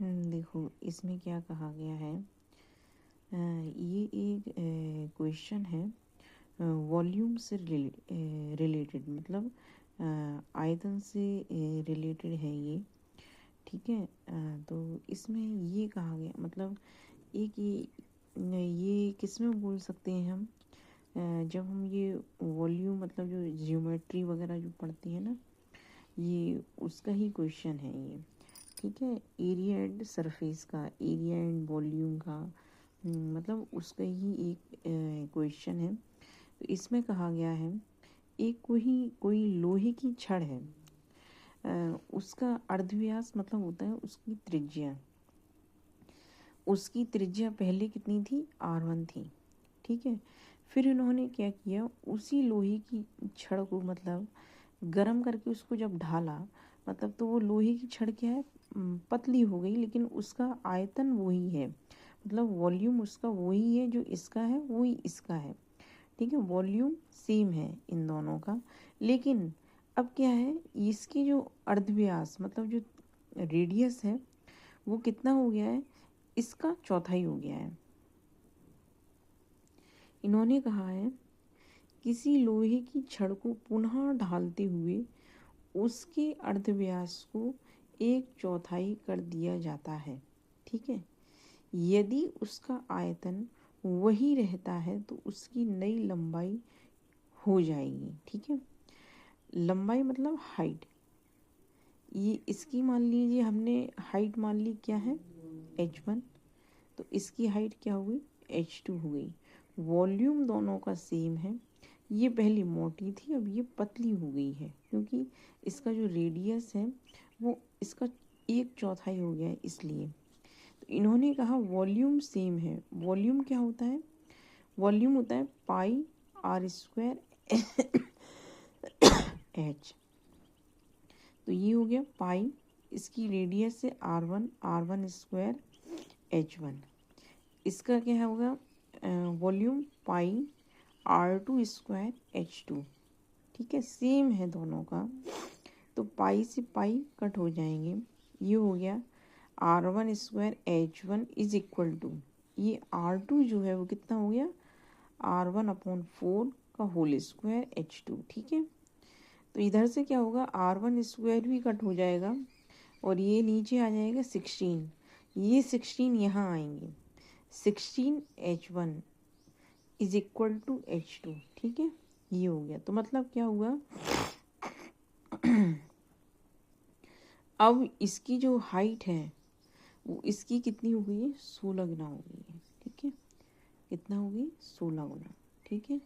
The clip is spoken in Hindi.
देखो इसमें क्या कहा गया है। ये एक क्वेश्चन है वॉल्यूम से रिलेटेड, मतलब आयतन से रिलेटेड है ये। ठीक है। तो इसमें ये कहा गया, मतलब एक ये किस में बोल सकते हैं हम, जब हम ये वॉल्यूम मतलब जो ज्योमेट्री वगैरह जो पढ़ते हैं ना, ये उसका ही क्वेश्चन है ये। ठीक है। एरिया एंड सरफेस का, एरिया एंड वॉल्यूम का, मतलब उसका ही एक क्वेश्चन है। तो इसमें कहा गया है एक कोई लोहे की छड़ है, उसका अर्धव्यास मतलब होता है उसकी त्रिज्या। उसकी त्रिज्या पहले कितनी थी, R1 थी। ठीक है। फिर इन्होंने क्या किया, उसी लोहे की छड़ को मतलब गरम करके उसको जब ढाला, मतलब तो वो लोहे की छड़ क्या है, पतली हो गई, लेकिन उसका आयतन वही है, मतलब वॉल्यूम उसका वही है, जो इसका है वही इसका है। ठीक है। वॉल्यूम सेम है इन दोनों का, लेकिन अब क्या है, इसकी जो अर्धव्यास मतलब जो रेडियस है वो कितना हो गया है, इसका चौथाई हो गया है। इन्होंने कहा है किसी लोहे की छड़ को पुनः ढालते हुए उसके अर्धव्यास को 1/4 कर दिया जाता है। ठीक है। यदि उसका आयतन वही रहता है तो उसकी नई लंबाई हो जाएगी। ठीक है। लंबाई मतलब हाइट, ये इसकी मान लीजिए हमने हाइट मान ली क्या है, h1, तो इसकी हाइट क्या हुई, h2 हो गई। वॉल्यूम दोनों का सेम है। ये पहले मोटी थी, अब ये पतली हो गई है, क्योंकि इसका जो रेडियस है वो इसका 1/4 हो गया है इसलिए। तो इन्होंने कहा वॉल्यूम सेम है। वॉल्यूम क्या होता है, वॉल्यूम होता है πr² h। तो ये हो गया पाई, इसकी रेडियस है R1 h1। इसका क्या होगा, वॉल्यूम πr2² h2। ठीक है। सेम है दोनों का, तो पाई से पाई कट हो जाएंगे। ये हो गया R1² h1 is equal to, ये R2 जो है वो कितना हो गया, R1/4 का होल स्क्वायर h2। ठीक है। तो इधर से क्या होगा, R1² भी कट हो जाएगा और ये नीचे आ जाएगा 16, ये 16 यहाँ आएंगे, 16h1 is equal to h2। ठीक है। ये हो गया। तो मतलब क्या हुआ, अब इसकी जो हाइट है वो इसकी कितनी हो गई है, 16 गुना हो गई है। ठीक है। कितना हो गई, 16 गुना। ठीक है।